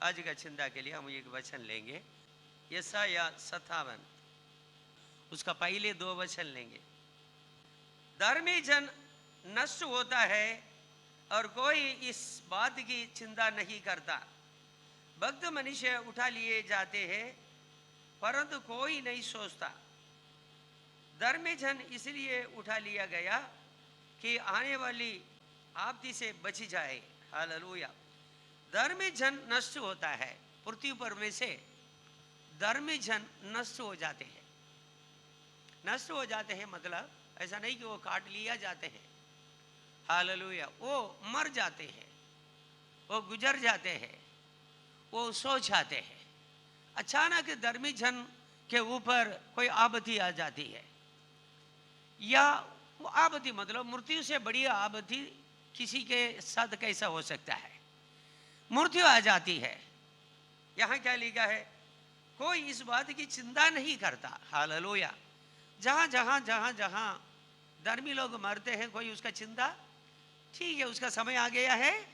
आज का चिंता के लिए हम एक वचन लेंगे, यशाया 57, उसका पहले 2 वचन लेंगे। धर्मी जन नष्ट होता है और कोई इस बात की चिंता नहीं करता। भक्त मनुष्य उठा लिए जाते हैं परंतु कोई नहीं सोचता। धर्मी जन इसलिए उठा लिया गया कि आने वाली आपत्ति से बच जाए। हालेलुया। धर्मी जन नष्ट होता है, पृथ्वी पर में से धर्मी जन नष्ट हो जाते हैं। नष्ट हो जाते हैं मतलब ऐसा नहीं कि वो काट लिया जाते हैं। हालेलुया। वो मर जाते हैं, वो गुजर जाते हैं, वो सो जाते हैं। अचानक धर्मी जन के ऊपर कोई आपत्ति आ जाती है, या आपत्ति मतलब मृत्यु से बड़ी आपत्ति किसी के साथ कैसा हो सकता है? मृत्यु आ जाती है। यहाँ क्या लिखा है? कोई इस बात की चिंता नहीं करता। हालेलुया। जहाँ जहाँ जहाँ जहाँ धर्मी लोग मरते हैं, कोई उसका चिंता, ठीक है उसका समय आ गया है,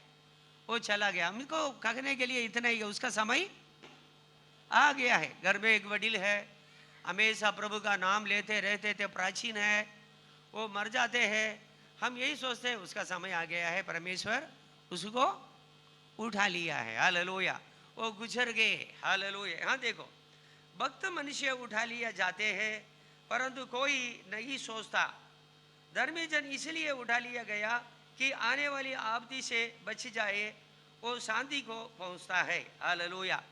वो चला गया। हमको कहने के लिए इतना ही है, उसका समय आ गया है। घर में एक वडील है, हमेशा प्रभु का नाम लेते रहते थे, प्राचीन है, वो मर जाते हैं। हम यही सोचते हैं उसका समय आ गया है, परमेश्वर उसको उठा लिया है। हालेलुया। वो गुजर गए। हालेलुया। यहाँ देखो, भक्त मनुष्य उठा लिया जाते हैं परंतु कोई नहीं सोचता। धर्मी जन इसलिए उठा लिया गया कि आने वाली आपत्ति से बच जाए, वो शांति को पहुंचता है। हालेलुया।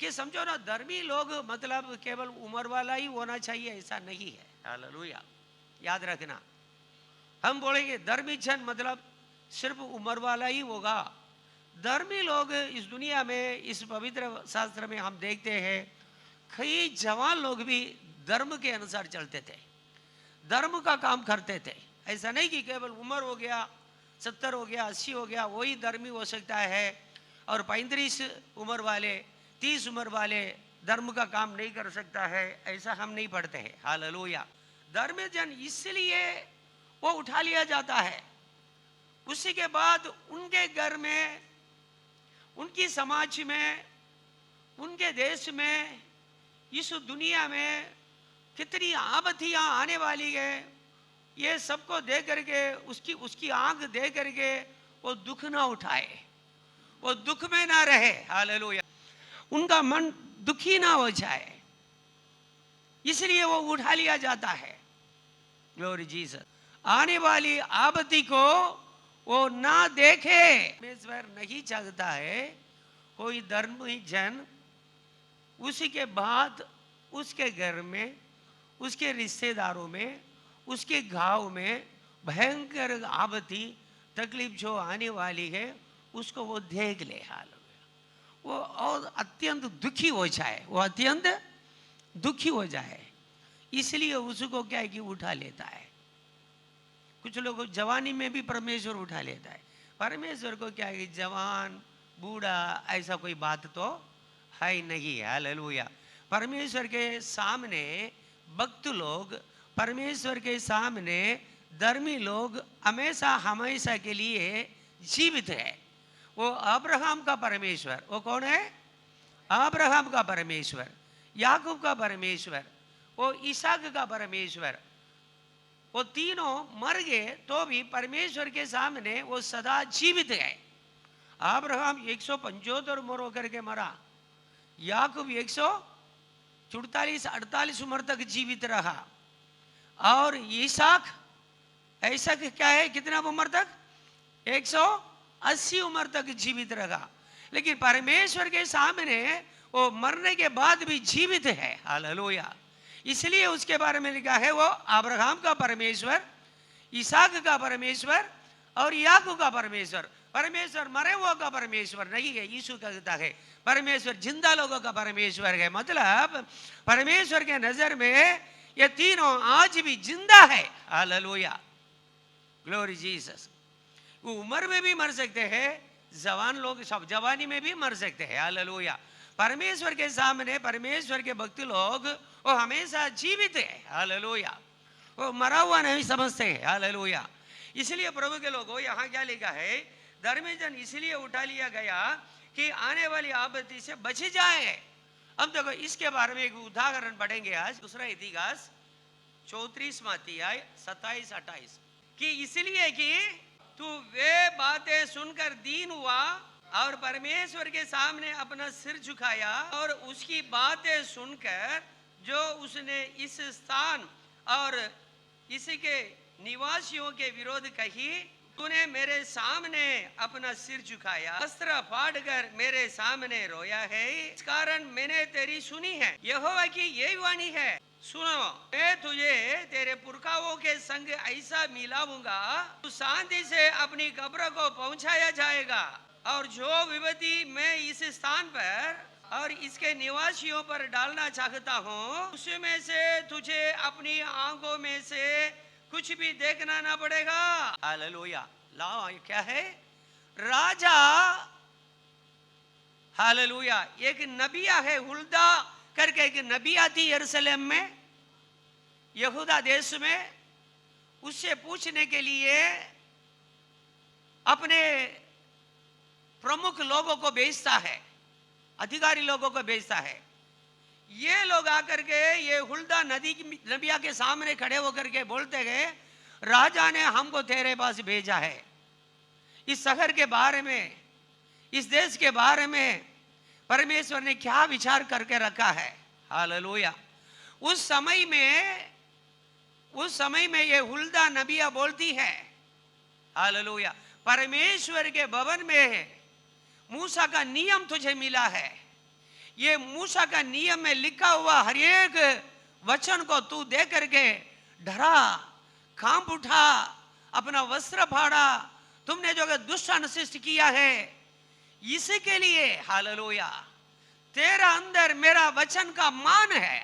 कि समझो ना, धर्मी लोग मतलब केवल उम्र वाला ही होना चाहिए ऐसा नहीं है। हालेलुया। याद रखना, हम बोलेंगे धर्मी जन मतलब सिर्फ उम्र वाला ही होगा। धर्मी लोग इस दुनिया में, इस पवित्र शास्त्र में हम देखते हैं कई जवान लोग भी धर्म के अनुसार चलते थे, धर्म का काम करते थे। ऐसा नहीं कि केवल उम्र हो गया, 70 हो गया, 80 हो गया वही धर्मी हो सकता है, और 35 उम्र वाले, 30 उम्र वाले धर्म का काम नहीं कर सकता है, ऐसा हम नहीं पढ़ते हैं। हालेलुया। धर्मी जन इसलिए वो उठा लिया जाता है। उसी के बाद उनके घर में, उनकी समाज में, उनके देश में, इस दुनिया में कितनी आपत्तियां आने वाली है, ये सबको देख करके उसकी आंख देख करके वो दुख ना उठाए, वो दुख में ना रहे। हालेलुया। उनका मन दुखी ना हो जाए, इसलिए वो उठा लिया जाता है। Glory Jesus. आने वाली आपत्ति को वो ना देखे। परमेश्वर नहीं चाहता है कोई धर्मी जन उसी के बाद उसके घर में, उसके रिश्तेदारों में, उसके गांव में भयंकर आपत्ति तकलीफ जो आने वाली है उसको वो देख ले। हाल वो और अत्यंत दुखी हो जाए, वो अत्यंत दुखी हो जाए, इसलिए उसको क्या है कि उठा लेता है। कुछ लोग जवानी में भी परमेश्वर उठा लेता है। परमेश्वर को क्या है कि जवान बूढ़ा ऐसा कोई बात तो है ही नहीं है। हालेलुया। परमेश्वर के सामने भक्त लोग, परमेश्वर के सामने धर्मी लोग हमेशा हमेशा के लिए जीवित है। वो अब्राहम का परमेश्वर, वो कौन है? अब्राहम का परमेश्वर, याकूब का परमेश्वर, वो इसहाक का परमेश्वर, वो तीनों मर गए तो भी परमेश्वर के सामने वो सदा जीवित है। अब्राहम 175 उम्र होकर के मरा, याकूब 144-48 उम्र तक जीवित रहा, और इसहाक ऐसा क्या है, कितना उम्र तक? 180 उम्र तक जीवित रहा। लेकिन परमेश्वर के सामने वो मरने के बाद भी जीवित है। हालेलुया। इसलिए उसके बारे में लिखा है वो अब्राहम का परमेश्वर, इसहाक का परमेश्वर और याकूब का परमेश्वर। परमेश्वर मरे हुआ का परमेश्वर नहीं है। यीशु कहता है परमेश्वर जिंदा लोगों का परमेश्वर है। मतलब परमेश्वर के नजर में ये तीनों आज भी जिंदा है। हालेलुया। Glory Jesus. वो उम्र में भी मर सकते हैं, जवान लोग सब जवानी में भी मर सकते हैं। हालेलुया। परमेश्वर के सामने परमेश्वर के भक्त लोग वो हमेशा जीवित है। हालेलुया। वो मरा हुआ नहीं समझते हैं। हालेलुया। इसलिए प्रभु के लोगों, यहाँ क्या लिखा है? धर्मी जन इसलिए उठा लिया गया कि आने वाली आपत्ति से बच जाए। अब देखो इसके बारे में एक उदाहरण पढ़ेंगे आज, दूसरा इतिहास 34वां अध्याय 27-28, कि इसलिए कि तू वे बातें सुनकर दीन हुआ और परमेश्वर के सामने अपना सिर झुकाया, और उसकी बातें सुनकर जो उसने इस स्थान और इसके निवासियों के विरोध कही, तूने मेरे सामने अपना सिर झुकाया, वस्त्र फाड़कर मेरे सामने रोया है, इस कारण मैंने तेरी सुनी है। यहोवा की यही वाणी है, सुनो, मैं तुझे तेरे पुरखाओं के संग ऐसा मिलाऊंगा, तू शांति से अपनी कब्र को पहुंचाया जाएगा, और जो विपत्ति मैं इस स्थान पर और इसके निवासियों पर डालना चाहता हूँ, उसमें से तुझे अपनी आंखों में से कुछ भी देखना ना पड़ेगा। हालेलुया। लाओ, क्या है? राजा, हालेलुया, एक नबिया है, हुल्दा करके एक नबिया थी यरूशलेम में, यहूदा देश में। उससे पूछने के लिए अपने प्रमुख लोगों को भेजता है, अधिकारी लोगों को भेजता है। ये लोग आकर के ये हुल्दा नबिया के सामने खड़े होकर के बोलते गए, राजा ने हमको तेरे पास भेजा है, इस शहर के बारे में, इस देश के बारे में परमेश्वर ने क्या विचार करके रखा है। हालेलुया। उस समय में ये हुल्दा नबिया बोलती है, हालेलुया, परमेश्वर के भवन में मूसा का नियम तुझे मिला है, ये मूसा का नियम में लिखा हुआ हर एक वचन को तू दे करके डरा, कांप उठा, अपना वस्त्र फाड़ा, तुमने जो दुष्ट अनुशिष्ट किया है, इसके लिए, हालेलुया, तेरा अंदर मेरा वचन का मान है,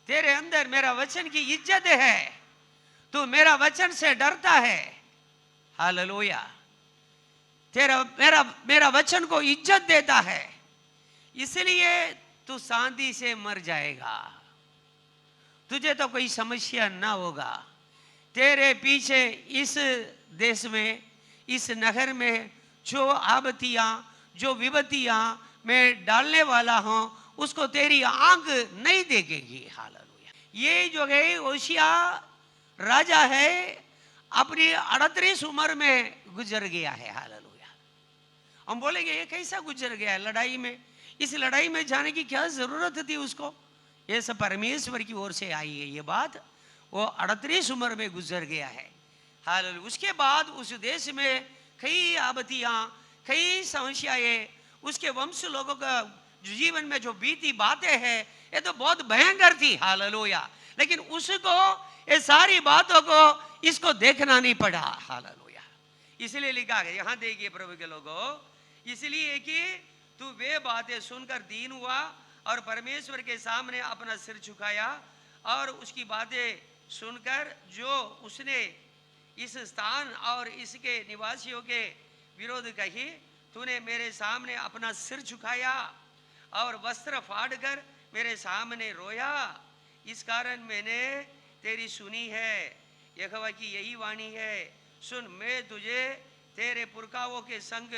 तेरे अंदर मेरा वचन की इज्जत है, तू मेरा वचन से डरता है, हालेलुया, तेरा मेरा वचन को इज्जत देता है, इसलिए तू शांति से मर जाएगा, तुझे तो कोई समस्या ना होगा। तेरे पीछे इस देश में, इस नगर में जो आपत्तियां, जो विपत्तियां मैं डालने वाला हूं, उसको तेरी आंख नहीं देखेगी। हालेलुया। ये जो है होशिया राजा है, अपनी 38 उम्र में गुजर गया है। हालेलुया। हम बोलेंगे ये कैसा गुजर गया है लड़ाई में, इस लड़ाई में जाने की क्या जरूरत थी उसको, ये सब परमेश्वर की ओर से आई है ये बात। वो 38 उम्र में गुजर गया है। हालेलुया। उसके बाद उस देश में कई आपत्तियां, कई समस्याएं, उसके वंश लोगों का जीवन में जो बीती बातें हैं, ये तो बहुत भयंकर थी। हालेलुया। लेकिन उसको ये सारी बातों को इसको देखना नहीं पड़ा। हालेलुया। इसलिए लिखा है, यहां देखिए प्रभु के लोगों, इसलिए कि तू वे बातें सुनकर दीन हुआ और परमेश्वर के सामने अपना सिर झुकाया, और उसकी बातें सुनकर जो उसने इस स्थान और इसके निवासियों के विरोध कही, तूने मेरे सामने अपना सिर झुकाया और वस्त्र फाड़कर मेरे सामने रोया, इस कारण मैंने तेरी सुनी है। यहोवा की यही वाणी है, सुन, मैं तुझे तेरे पुरखाओं के संग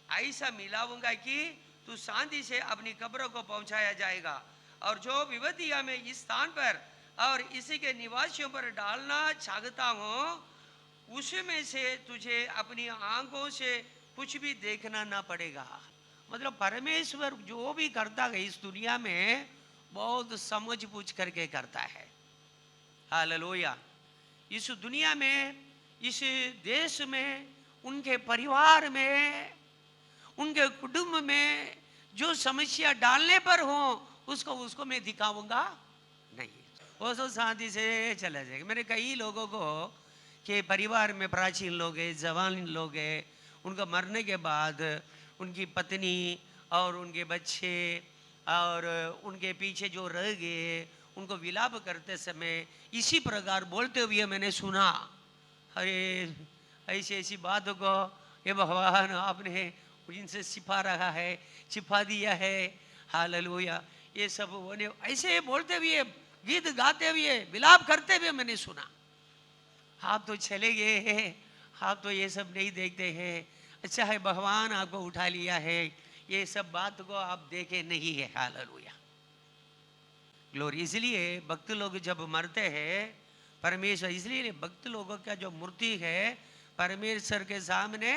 ऐसा मिलाऊंगा कि तू शांति से अपनी कब्रों को पहुंचाया जाएगा, और जो विपत्तियां मैं इस स्थान पर और इसी के निवासियों पर डालना चाहता हूं, उसमें से तुझे अपनी आंखों से कुछ भी देखना ना पड़ेगा। मतलब परमेश्वर जो भी करता है इस दुनिया में बहुत समझ बूझ करके करता है। हालेलुया। इस दुनिया में, इस देश में, उनके परिवार में, उनके कुटुंब में जो समस्या डालने पर हो, उसको मैं दिखाऊंगा नहीं, वो सब शांति से चला जाएगा। मेरे कई लोगों को के परिवार में प्राचीन लोग हैं, जवान लोग हैं, उनका मरने के बाद उनकी पत्नी और उनके बच्चे और उनके पीछे जो रह गए, उनको विलाप करते समय इसी प्रकार बोलते हुए मैंने सुना, अरे ऐसी ऐसी बातों को ये भगवान आपने इनसे छिपा रहा है, छिपा दिया है। हालेलुया। ये सब उन्हें ऐसे बोलते हुए, गीत गाते हुए, विलाप करते हुए मैंने सुना। आप तो चले गए हैं, आप तो ये सब नहीं देखते हैं, अच्छा है भगवान आपको उठा लिया है, ये सब बात को आप देखे नहीं है। Hallelujah, glory. इसलिए भक्त लोग जब मरते हैं परमेश्वर, इसलिए भक्त लोगों का जो मूर्ति है परमेश्वर के सामने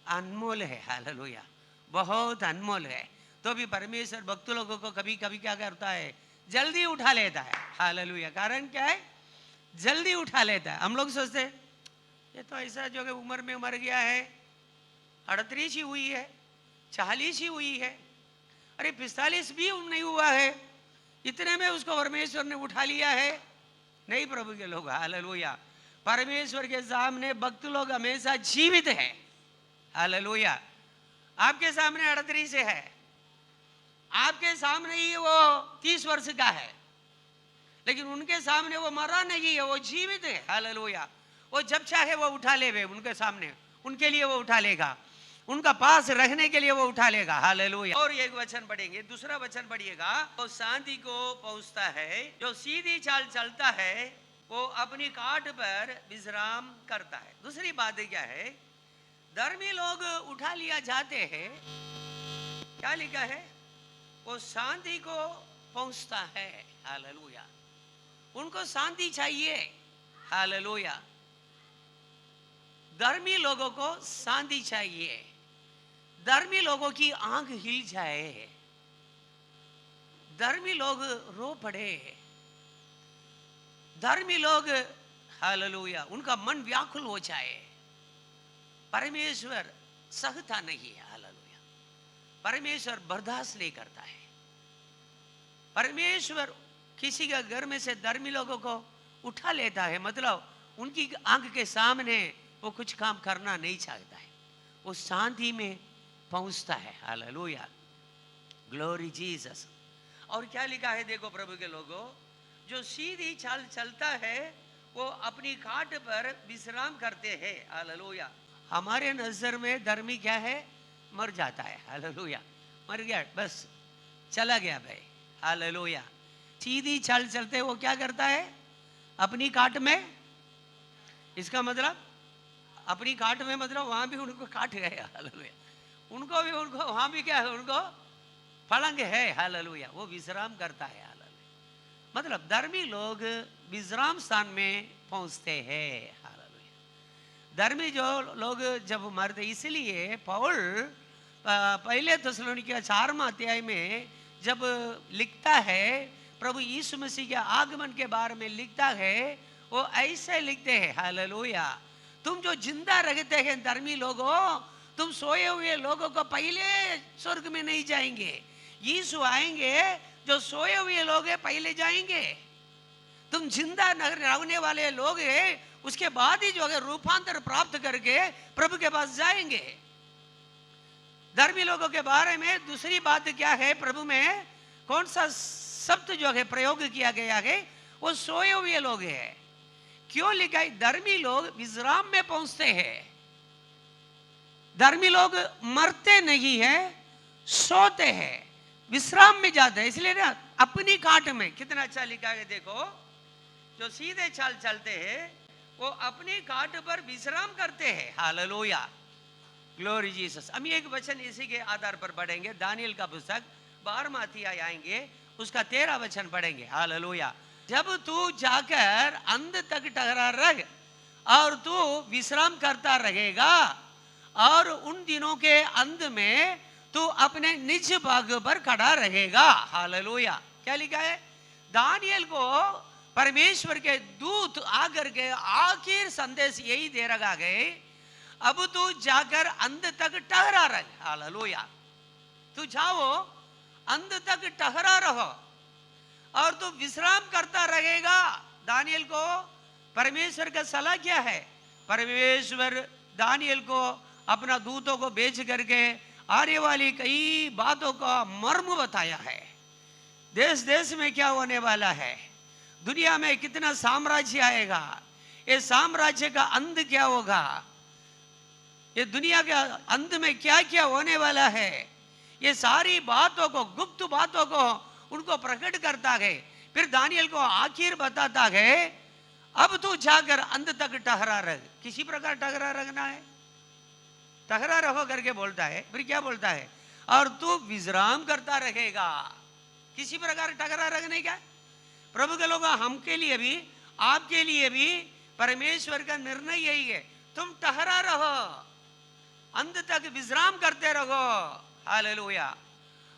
अनमोल है। हालेलुया, बहुत अनमोल है। तो भी परमेश्वर भक्त लोगों को कभी कभी क्या करता है, जल्दी उठा लेता है। हालेलुया, कारण क्या है, जल्दी उठा लेता है। हम लोग सोचते हैं ये तो ऐसा जो कि उम्र में मर गया है, 38 ही हुई है, 40 ही हुई है, अरे 45 भी नहीं हुआ है, इतने में उसको परमेश्वर ने उठा लिया है। नहीं प्रभु के लोग, हालेलुया, परमेश्वर के सामने भक्त लोग हमेशा जीवित है। हालेलुया, आपके सामने 38 है, आपके सामने ही वो 30 वर्ष का है, लेकिन उनके सामने वो मरा नहीं है, वो जीवित है। हालेलुया, वो जब चाहे वो उठा ले, उनके सामने, उनके लिए वो उठा लेगा, उनका पास रहने के लिए वो उठा लेगा। हालेलुया। और एक वचन पढ़ेंगे, दूसरा वचन पढ़िएगा। वो शांति को पहुंचता है, जो सीधी चाल चलता है वो अपनी काट पर विश्राम करता है। दूसरी बात क्या है, धर्मी लोग उठा लिया जाते हैं, क्या लिखा है, वो शांति को पहुंचता है। हालेलुया, उनको शांति चाहिए। हालेलुया, धर्मी लोगों को शांति चाहिए। धर्मी लोगों की आंख हिल जाए, धर्मी लोग रो पड़े, धर्मी लोग, हालेलुया, उनका मन व्याकुल हो जाए। परमेश्वर सहता नहीं है। हालेलुया, परमेश्वर बर्दाश्त नहीं करता है। परमेश्वर किसी के घर में से धर्मी लोगों को उठा लेता है, मतलब उनकी आंख के सामने वो कुछ काम करना नहीं चाहता है, वो शांति में पहुंचता है। Hallelujah, glory Jesus. और क्या लिखा है देखो प्रभु के लोगों, जो सीधी चाल चलता है वो अपनी काट पर विश्राम करते हैं। हालेलुया, हमारे नजर में धर्मी क्या है, मर जाता है। हालेलुया, मर गया, बस चला गया भाई। हालेलुया, सीधी चाल चलते वो क्या करता है, अपनी काट में, इसका मतलब अपनी काट में, मतलब वहां भी उनको काट गए। हालेलुया, उनको भी, उनको वहां भी क्या है, उनको फलंग है। हालेलुया, वो विश्राम करता है। हालेलुया, मतलब धर्मी लोग विश्राम स्थान में पहुंचते हैं। हालेलुया, धर्मी जो लोग जब मरते, इसलिए पौल पहले थिस्सलुनीके 4वां अध्याय में जब लिखता है प्रभु यीशु मसीह के आगमन के बारे में लिखता है, वो ऐसे लिखते हैं। हालेलुया, तुम जो जिंदा रहते हैं धर्मी लोगों, तुम सोए हुए लोगों को पहले स्वर्ग में नहीं जाएंगे, यीशु आएंगे, जो सोए हुए लोग हैं पहले जाएंगे। तुम जिंदा रहने वाले लोग हैं, उसके बाद ही जो है रूपांतर प्राप्त करके प्रभु के पास जाएंगे। धर्मी लोगों के बारे में दूसरी बात क्या है, प्रभु में कौन सा शब्द जो है प्रयोग किया गया है, वो सोए हुए लोग हैं। क्यों लिखा है, धर्मी लोग विश्राम में पहुंचते हैं। धर्मी लोग मरते नहीं है, सोते हैं, विश्राम में जाते हैं। इसलिए ना अपनी काट में, कितना अच्छा लिखा है देखो, जो सीधे चाल चलते हैं वो अपनी काट पर विश्राम करते हैं। Hallelujah, glory Jesus. हम एक वचन इसी के आधार पर पढ़ेंगे, दानियल का पुस्तक 12वां अध्याय आएंगे, उसका 13 वचन पढ़ेंगे। हालेलुया, जब तू जाकर अंत तक ठहरा रह और तू विश्राम करता रहेगा, और उन दिनों के अंत में तू अपने निज भाग पर खड़ा रहेगा। हालेलुया, क्या लिखा है, दानियल को परमेश्वर के दूत आकर के आखिर संदेश यही दे रखा है, अब तू जाकर अंत तक ठहरा रह। हालेलुया, तू जाओ, अंत तक ठहरा रहो और तू विश्राम करता रहेगा। दानियल को परमेश्वर का सलाह क्या है, परमेश्वर दानियल को अपना दूतों को भेज करके आने वाली कई बातों का मर्म बताया है। देश देश में क्या होने वाला है, दुनिया में कितना साम्राज्य आएगा, ये साम्राज्य का अंत क्या होगा, ये दुनिया के अंत में क्या क्या होने वाला है, ये सारी बातों को, गुप्त बातों को उनको प्रकट करता है। फिर दानियल को आखिर बताता है, अब तू जाकर अंत तक ठहरा रह। किसी प्रकार ठहरा रखना है, टहरा रहो करके बोलता है, फिर क्या बोलता है, और तू विश्राम करता रहेगा। किसी प्रकार टकरा रखने का प्रभु के लोग, हम के लिए भी आपके लिए भी परमेश्वर का निर्णय यही है, तुम टहरा रहो, अंत तक विश्राम करते रहो। हालेलुया।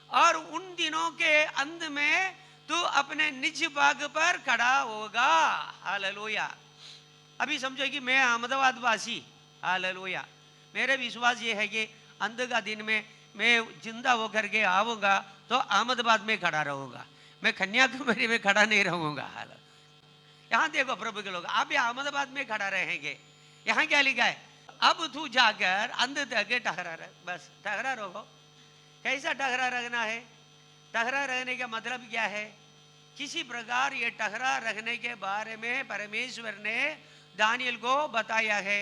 और उन दिनों के अंत में तू अपने निज भाग पर खड़ा होगा। हालेलुया। अभी समझो कि मैं अहमदाबाद वासी, हालेलुया, मेरे विश्वास ये है कि अंत का दिन में मैं जिंदा होकर के आऊंगा तो अहमदाबाद में खड़ा रहूंगा, मैं कन्याकुमारी में खड़ा नहीं रहूंगा। यहाँ देखो प्रभु के लोग, आप यहाँ अहमदाबाद में खड़ा रहेंगे, यहाँ क्या लिखा है, अब तू जाकर अंत तक टहरा रह, बस टहरा रहो। कैसा टहरा रखना है? टहरा रहने का मतलब क्या है? किसी प्रकार ये टहरा रखने के बारे में परमेश्वर ने दानियल को बताया है।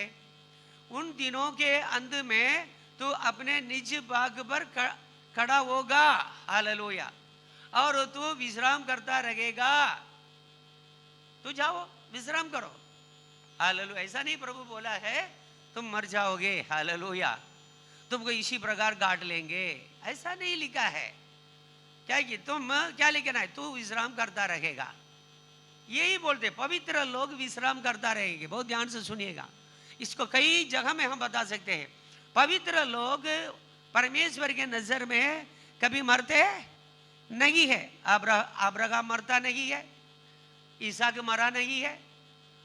उन दिनों के अंत में तू अपने निज भाग पर खड़ा होगा। हालेलुया। और तू विश्राम करता रहेगा। तू जाओ विश्राम करो। हालेलुया। ऐसा नहीं प्रभु बोला है तुम मर जाओगे, हालेलुया, तुमको इसी प्रकार गाड़ लेंगे, ऐसा नहीं लिखा है। क्या कि तुम क्या लिखना है, तू विश्राम करता रहेगा, यही बोलते पवित्र लोग विश्राम करता रहेंगे। बहुत ध्यान से सुनिएगा, इसको कई जगह में हम बता सकते हैं। पवित्र लोग परमेश्वर के नजर में कभी मरते नहीं है। अब्राहम मरता नहीं है, ईसाक मरा नहीं है,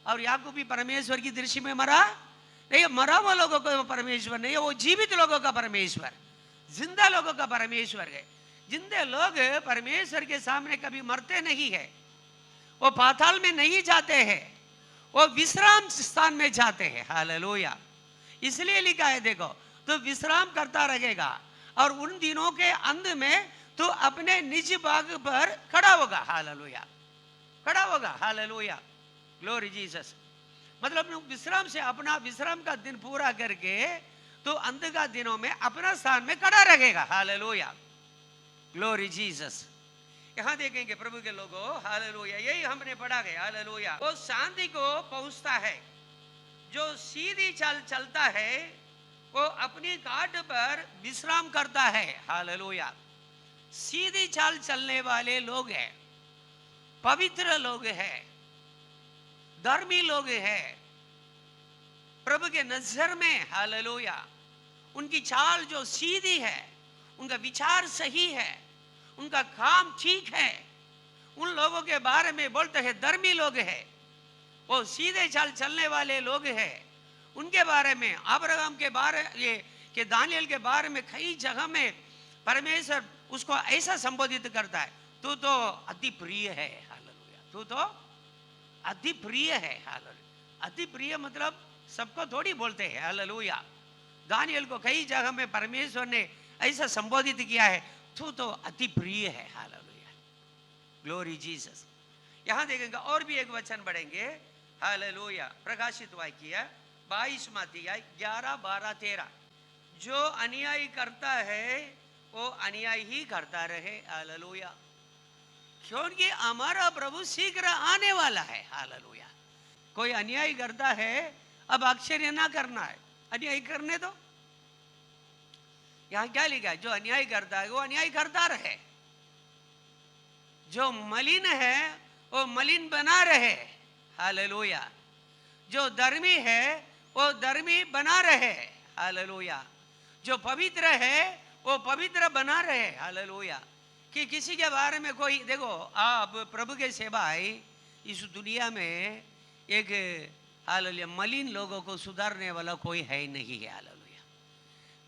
और याकूब भी परमेश्वर की दृष्टि में मरा नहीं। मरा हुआ लोगों को परमेश्वर नहीं है, वो जीवित लोगों का परमेश्वर, जिंदा लोगों का परमेश्वर है। जिंदे लोग परमेश्वर के सामने कभी मरते नहीं है, वो पाताल में नहीं जाते हैं, वो विश्राम स्थान में जाते हैं। हालेलुया। इसलिए लिखा है देखो, तो विश्राम करता रहेगा और उन दिनों के अंत में तो अपने निज भाग पर खड़ा होगा। हालेलुया, खड़ा होगा। Hallelujah, glory Jesus. मतलब विश्राम से अपना विश्राम का दिन पूरा करके तो अंत का दिनों में अपना स्थान में खड़ा रहेगा। Hallelujah, glory Jesus. यहां देखेंगे प्रभु के लोगों, हालेलुया, यही हमने पढ़ा गया। हालेलुया। वो शांति को पहुंचता है, जो सीधी चाल चलता है वो अपनी काट पर विश्राम करता है। हालेलुया। सीधी चाल चलने वाले लोग हैं, पवित्र लोग हैं, धर्मी लोग हैं प्रभु के नजर में। हालेलुया। उनकी चाल जो सीधी है, उनका विचार सही है, उनका काम ठीक है, उन लोगों के बारे में बोलते हैं धर्मी लोग हैं, वो सीधे चाल चलने वाले लोग हैं। उनके बारे में अब्राहम के बारे ये कि दानियल के बारे में कई जगह में परमेश्वर उसको ऐसा संबोधित करता है, तू तो अति प्रिय है। हालेलुया, तू तो अति प्रिय है। हालेलुया। अति प्रिय मतलब सबको थोड़ी बोलते हैं। हालेलुया। दानियल को कई जगह में परमेश्वर ने ऐसा संबोधित किया है, तू तो अति प्रिय है। Hallelujah, glory Jesus. यहां देखेंगे और भी एक वचन बढ़ेंगे। हालेलुया। प्रकाशित वाक्य 22 अध्याय 11, 12, 13। जो अन्याय करता है वो अन्याय ही करता रहे। हालेलुया। क्योंकि हमारा प्रभु शीघ्र आने वाला है। हालेलुया। कोई अन्याय करता है, अब आश्चर्य ना करना है, अन्याय करने दो। यहां क्या लिखा है, जो अन्याय करता है वो अन्याय करता रहे, जो मलिन है वो मलिन बना रहे। हालेलुया। जो धर्मी है वो धर्मी बना रहे। हालेलुया। जो पवित्र है वो पवित्र बना रहे। हालेलुया। कि किसी के बारे में कोई देखो, आप प्रभु के सेवाई इस दुनिया में एक हालेलुया मलिन लोगों को सुधारने वाला कोई है नहीं है। हालेलुया।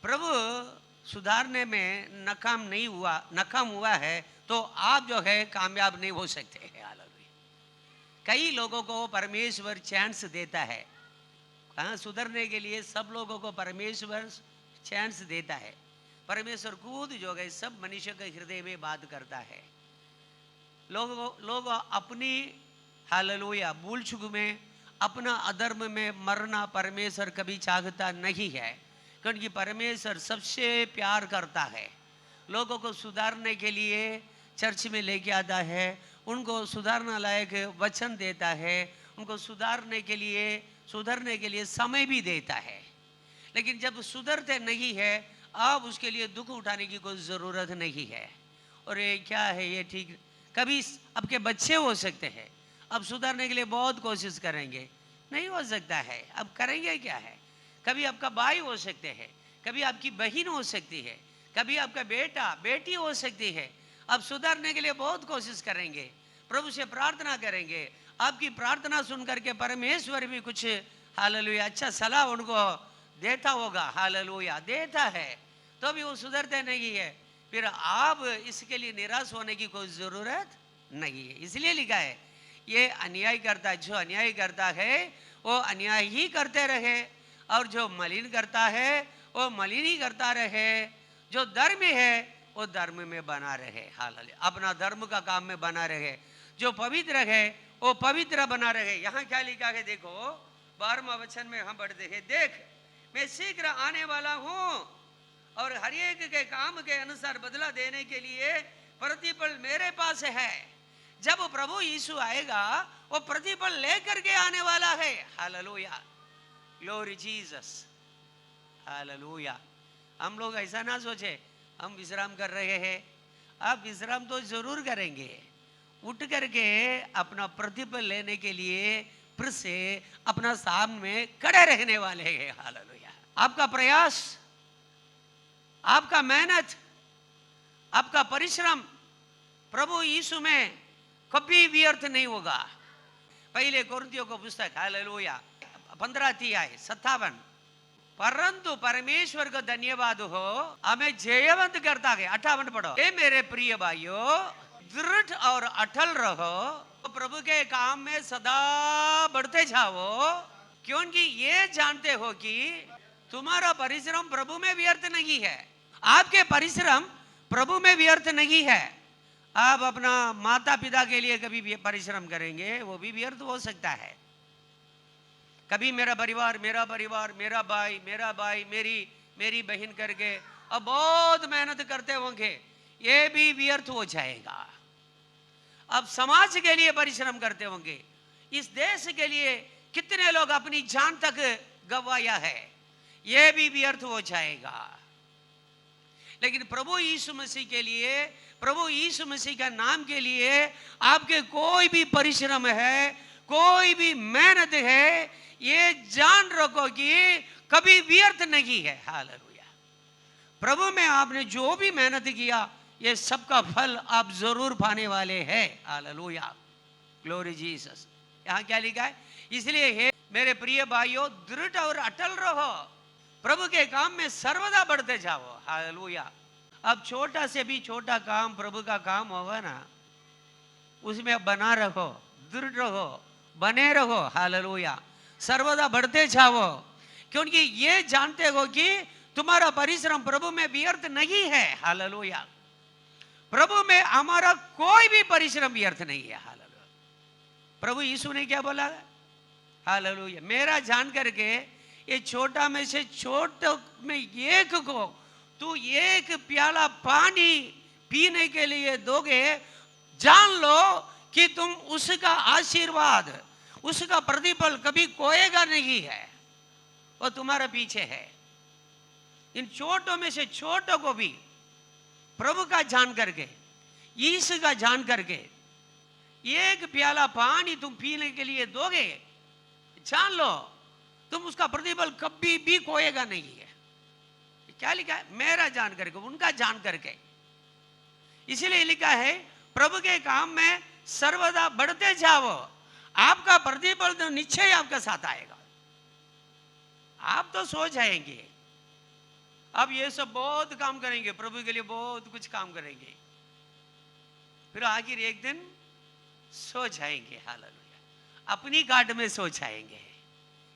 प्रभु सुधारने में नाकाम हुआ है तो आप जो है कामयाब नहीं हो सकते हैं। हालेलुया। कई लोगों को परमेश्वर चांस देता है, हाँ, सुधरने के लिए सब लोगों को परमेश्वर चांस देता है। परमेश्वर खुद जो है सब मनुष्य के हृदय में बात करता है। लोग अपनी हालेलुया भूल चूक में, अपना अधर्म में मरना परमेश्वर कभी चाहता नहीं है, क्योंकि परमेश्वर सबसे प्यार करता है। लोगों को सुधारने के लिए चर्च में लेके आता है, उनको सुधारना लायक वचन देता है, उनको सुधरने के लिए समय भी देता है। लेकिन जब सुधरते नहीं है, अब उसके लिए दुख उठाने की कोई ज़रूरत नहीं है। और ये क्या है, ये ठीक, कभी आपके बच्चे हो सकते हैं, अब सुधरने के लिए बहुत कोशिश करेंगे, नहीं हो सकता है, अब करेंगे क्या है। कभी आपका भाई हो सकते हैं, कभी आपकी बहन हो सकती है, कभी आपका बेटा बेटी हो सकती है, अब सुधरने के लिए बहुत कोशिश करेंगे, प्रभु से प्रार्थना करेंगे, आपकी प्रार्थना सुन करके परमेश्वर भी कुछ हालेलुया अच्छा सलाह उनको देता होगा, हालेलुया देता है, तो भी वो सुधरते नहीं है। फिर आप इसके लिए निराश होने की कोई ज़रूरत नहीं है। इसलिए लिखा है, ये अन्याय करता है, जो अन्याय करता है वो अन्याय ही करते रहे, और जो मलिन करता है वो मलिन ही करता रहे, जो धर्म है वो धर्म में बना रहे, हालेलुया अपना धर्म का काम में बना रहे, जो पवित्र है वो पवित्र बना रहे। यहाँ क्या लिखा है देखो, 12वां वचन में हम पढ़ते हैं, देख मैं शीघ्र आने वाला हूँ और हर एक के काम के अनुसार बदला देने के लिए प्रतिफल मेरे पास है। जब प्रभु यीशु आएगा वो प्रतिफल लेकर के आने वाला है, हालेलुया ग्लोरी जीसस, हालेलुया। हम लोग ऐसा ना सोचे हम विश्राम कर रहे हैं, आप विश्राम तो जरूर करेंगे, उठ करके अपना प्रतिफल लेने के लिए फिर से अपना सामने खड़े रहने वाले हैं, हालेलुया। आपका प्रयास, आपका मेहनत, आपका परिश्रम प्रभु यीशु में कभी व्यर्थ नहीं होगा। पहले कोरिन्थियों को पुस्तक हालेलुया 15 अध्याय 57, परंतु परमेश्वर को धन्यवाद हो हमें जयवंत करता है। 58 पढ़ो, हे मेरे प्रिय भाइयों दृढ़ और अटल रहो, प्रभु के काम में सदा बढ़ते जाओ, क्योंकि ये जानते हो कि तुम्हारा परिश्रम प्रभु में व्यर्थ नहीं है। आपके परिश्रम प्रभु में व्यर्थ नहीं है। आप अपना माता पिता के लिए कभी भी परिश्रम करेंगे वो भी व्यर्थ हो सकता है। कभी मेरा परिवार मेरा परिवार, मेरा भाई मेरी बहन करके अब बहुत मेहनत करते होंगे, ये भी व्यर्थ हो जाएगा। अब समाज के लिए परिश्रम करते होंगे, इस देश के लिए कितने लोग अपनी जान तक गवाया है, ये भी व्यर्थ हो जाएगा। लेकिन प्रभु यीशु मसीह के लिए, प्रभु यीशु मसीह का नाम के लिए आपके कोई भी परिश्रम है, कोई भी मेहनत है, ये जान रखो कि कभी व्यर्थ नहीं है, हालेलुया। प्रभु में आपने जो भी मेहनत किया ये सबका फल आप जरूर पाने वाले हैं, हालेलुया ग्लोरी जीसस। यहाँ क्या लिखा है, इसलिए हे मेरे प्रिय भाइयों दृढ़ और अटल रहो, प्रभु के काम में सर्वदा बढ़ते जाओ, हालेलुया। अब छोटा से भी छोटा काम प्रभु का काम होगा ना, उसमें बना रहो, दृढ़ रहो, बने रहो, हालेलुया सर्वदा बढ़ते जाओ, क्योंकि ये जानते हो कि तुम्हारा परिश्रम प्रभु में व्यर्थ नहीं है, हालेलुया। प्रभु में हमारा कोई भी परिश्रम व्यर्थ नहीं है, हालेलुया। प्रभु यीशु ने क्या बोला, हालेलुया मेरा जान करके ये छोटा में से छोटे में एक को तू एक प्याला पानी पीने के लिए दोगे, जान लो कि तुम उसका आशीर्वाद, उसका प्रतिफल कभी खोएगा नहीं है, वो तुम्हारे पीछे है। इन छोटों में से छोटों को भी प्रभु का जान करके, यीशु का जान करके एक प्याला पानी तुम पीने के लिए दोगे, जान लो तुम उसका प्रतिफल कभी भी खोएगा नहीं है। क्या लिखा है, मेरा जान करके, उनका जान करके। इसीलिए लिखा है प्रभु के काम में सर्वदा बढ़ते जाओ, आपका प्रतिफल तो निश्चय आपके साथ आएगा। आप तो सो जाएंगे, अब ये सब बहुत काम करेंगे, प्रभु के लिए बहुत कुछ काम करेंगे, फिर आखिर एक दिन सो जाएंगे, हालेलुया अपनी काट में सो जाएंगे।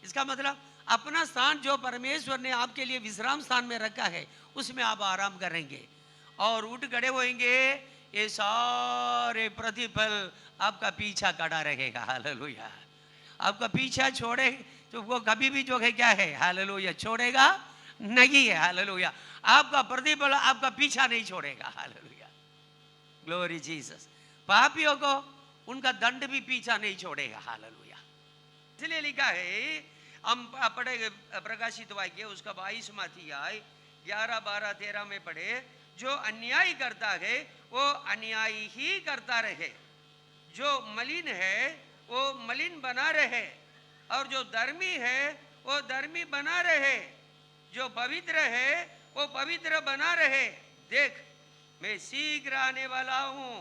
इसका मतलब अपना स्थान जो परमेश्वर ने आपके लिए विश्राम स्थान में रखा है उसमें आप आराम करेंगे और उठ खड़े होएंगे, ये सारे प्रतिफल आपका पीछा खड़ा रहेगा, हालेलुया आपका पीछा छोड़े तो वो कभी भी जो है क्या है, हालेलुया छोड़ेगा नहीं है, हालेलुया आपका प्रतिफल आपका पीछा नहीं छोड़ेगा, हालेलुया ग्लोरी जीसस। पापियों को उनका दंड भी पीछा नहीं छोड़ेगा, हालेलुया। इसलिए लिखा है हम पढ़े प्रकाशित वाक्य उसका 22वां अध्याय 11, 12, 13 में पढ़े, जो अन्याय करता है वो अन्याय ही करता रहे, जो मलिन है वो मलिन बना रहे, और जो धर्मी है वो धर्मी बना रहे, जो पवित्र है वो पवित्र बना रहे। देख मैं शीघ्र आने वाला हूं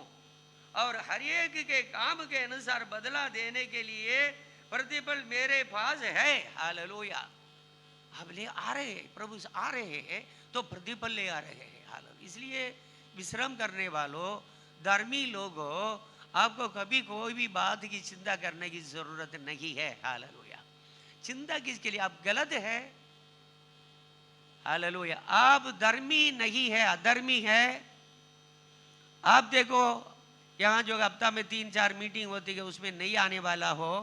और हर एक के काम के अनुसार बदला देने के लिए प्रतिफल मेरे पास है। हालेलुया। अब ले आ रहे हैं, प्रभु आ रहे हैं तो प्रतिफल ले आ रहे हैं। हालेलुया। इसलिए विश्राम करने वालों, धर्मी लोगों, आपको कभी कोई भी बात की चिंता करने की जरूरत नहीं है। हालेलुया। चिंता किसके लिए? आप गलत है। हालेलुया। आप धर्मी नहीं है, अधर्मी है। आप देखो यहाँ जो हफ्ता में 3-4 मीटिंग होती है उसमें नहीं आने वाला हो,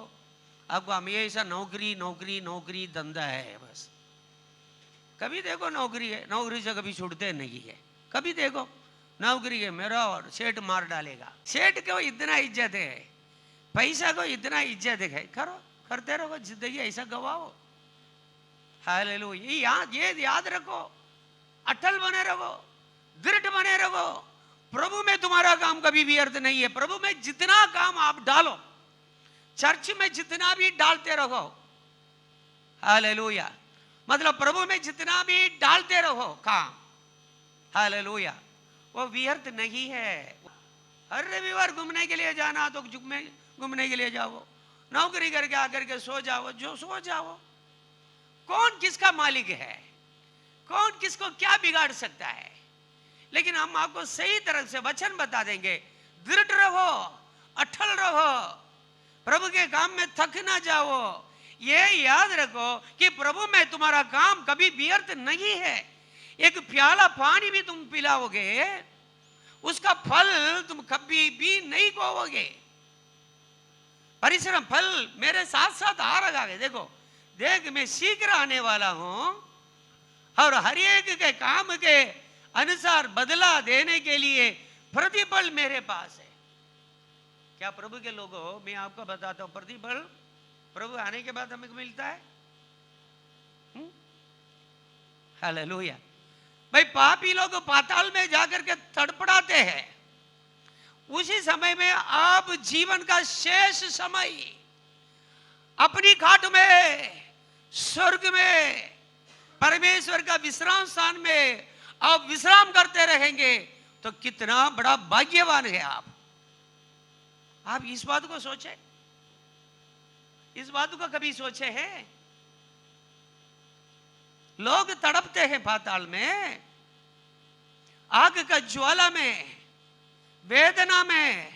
आपको हमेशा नौकरी नौकरी नौकरी धंधा है बस। कभी देखो नौकरी है, नौकरी से कभी छूटते नहीं है। कभी देखो नौकरी है मेरा और सेठ मार डालेगा। सेठ को इतना इज्जत है, पैसा को इतना इज्जत है, करो करते रहो, जिंदगी ऐसा गवाओ। हालेलुया। ये याद रखो, अटल बने रहो, दृढ़ बने रहो। प्रभु में तुम्हारा काम कभी भी व्यर्थ नहीं है। प्रभु में जितना काम आप डालो, चर्च में जितना भी डालते रहो, हालेलुया, मतलब प्रभु में जितना भी डालते रहो काम, हालेलुया, वो व्यर्थ नहीं है। हर रविवार घूमने के लिए जाना तो घूमने के लिए जाओ, नौकरी करके आकर के सो जाओ, जो सो जाओ। कौन किसका मालिक है? कौन किसको क्या बिगाड़ सकता है? लेकिन हम आपको सही तरह से वचन बता देंगे। दृढ़ रहो, अटल रहो, प्रभु के काम में थक ना जाओ। ये याद रखो कि प्रभु में तुम्हारा काम कभी व्यर्थ नहीं है। एक प्याला पानी भी तुम पिलाओगे, उसका फल तुम कभी भी नहीं खोओगे। परिश्रम फल मेरे साथ साथ आ रहा है। देखो, देख मैं शीघ्र आने वाला हूं और हर एक के काम के अनुसार बदला देने के लिए प्रतिफल मेरे पास है। क्या प्रभु के लोगों, मैं आपको बताता हूं, प्रतिफल प्रभु आने के बाद हमें मिलता है। हालेलुया। भाई पापी लोग पाताल में जाकर के तड़पड़ाते हैं, उसी समय में आप जीवन का शेष समय अपनी खाट में, स्वर्ग में, परमेश्वर का विश्राम स्थान में आप विश्राम करते रहेंगे तो कितना बड़ा भाग्यवान है आप। आप इस बात को सोचे, इस बात को कभी सोचे हैं? लोग तड़पते हैं पाताल में, आग का ज्वाला में, वेदना में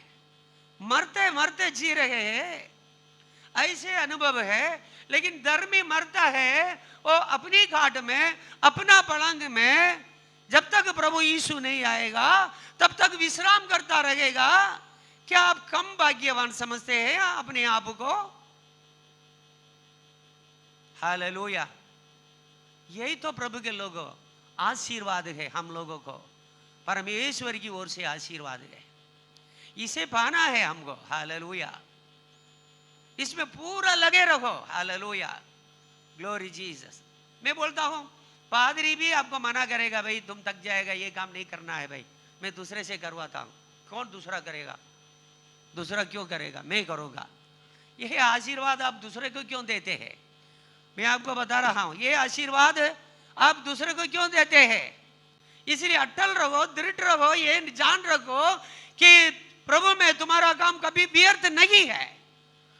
मरते मरते जी रहे हैं, ऐसे अनुभव है। लेकिन धर्मी मरता है वो अपनी खाट में, अपना पलंग में, जब तक प्रभु यीशु नहीं आएगा तब तक विश्राम करता रहेगा। क्या आप कम भाग्यवान समझते हैं अपने आप को? हालेलुया। यही तो प्रभु के लोगों आशीर्वाद है। हम लोगों को परमेश्वर की ओर से आशीर्वाद है, इसे पाना है हमको। हालेलुया। इसमें पूरा लगे रहो। Hallelujah, glory Jesus. मैं बोलता हूं पादरी भी आपको मना करेगा, भाई तुम थक जाएगा, ये काम नहीं करना है, भाई मैं दूसरे से करवाता हूं। कौन दूसरा करेगा? दूसरा क्यों करेगा? मैं करूंगा। यह आशीर्वाद आप दूसरे को क्यों देते हैं? मैं आपको बता रहा हूं, यह आशीर्वाद आप दूसरे को क्यों देते हैं? इसलिए अटल रहो, दृढ़ रहो, ये जान रखो कि प्रभु में तुम्हारा काम कभी व्यर्थ नहीं है।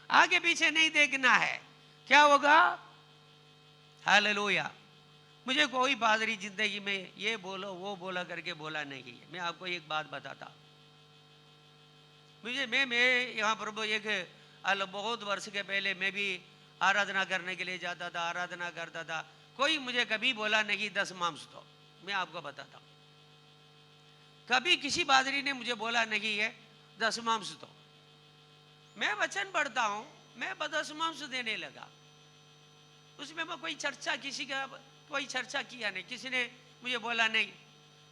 आगे पीछे नहीं देखना है, क्या होगा। हालेलुया। मुझे कोई पादरी जिंदगी में ये बोलो वो बोला करके बोला नहीं है। मैं आपको एक बात बताता, मुझे मैं यहाँ प्रभु एक बहुत वर्ष के पहले मैं भी आराधना करने के लिए जाता था, आराधना करता था। कोई मुझे कभी बोला नहीं 10 मांस दो। मैं आपको बताता हूँ, कभी किसी पादरी ने मुझे बोला नहीं है 10 मांस दो। मैं वचन पढ़ता हूं, मैं 10 मांस देने लगा। उसमें मैं कोई चर्चा, किसी का कोई चर्चा किया नहीं, किसी ने मुझे बोला नहीं।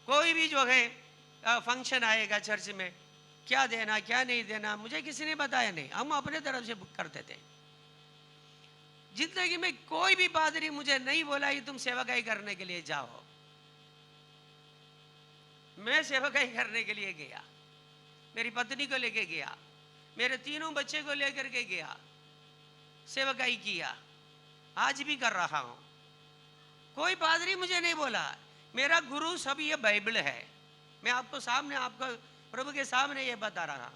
कोई भी जो है फंक्शन आएगा चर्च में, क्या देना क्या नहीं देना मुझे किसी ने बताया नहीं, हम अपने तरफ से करते थे। जिंदगी में कोई भी पादरी मुझे नहीं बोला कि तुम सेवकाई करने के लिए जाओ। मैं सेवकाई करने के लिए गया, मेरी पत्नी को लेके गया, मेरे तीनों बच्चे को लेकर के गया, सेवकाई किया, आज भी कर रहा हूं। कोई पादरी मुझे नहीं बोला, मेरा गुरु सब ये बाइबल है। मैं आपको सामने, आपको प्रभु के सामने ये बता रहा,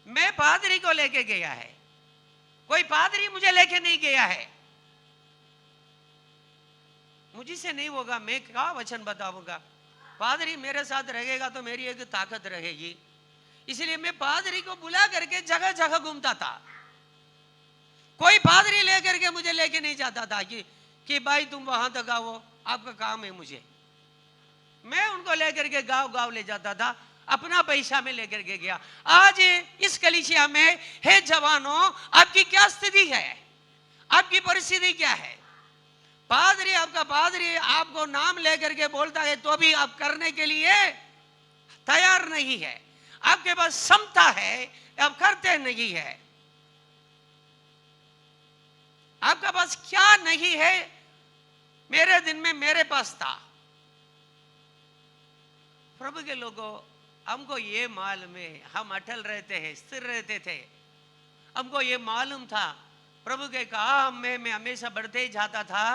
मैं पादरी को लेके गया है, कोई पादरी मुझे लेके नहीं गया है। मुझसे नहीं होगा, मैं क्या वचन बताऊंगा? पादरी मेरे साथ रहेगा तो मेरी एक ताकत रहेगी। इसलिए मैं पादरी को बुला करके जगह जगह घूमता था। कोई पादरी लेकर के मुझे लेके नहीं जाता था कि भाई तुम वहां तक आओ, आपका काम है। मुझे, मैं उनको लेकर के गांव गांव ले जाता था, अपना पैसा में लेकर के गया। आज इस कलीसिया में हे जवानों, आपकी क्या स्थिति है? आपकी परिस्थिति क्या है? पादरी, आपका पादरी आपको नाम लेकर के बोलता है तो भी आप करने के लिए तैयार नहीं है। आपके पास क्षमता है, आप करते नहीं है। आपका पास क्या नहीं है? मेरे दिन में मेरे पास था। प्रभु के लोगों, हमको ये मालूम है, हम अटल रहते हैं, स्थिर रहते थे। हमको ये मालूम था, प्रभु के काम में मैं हमेशा बढ़ते ही जाता था।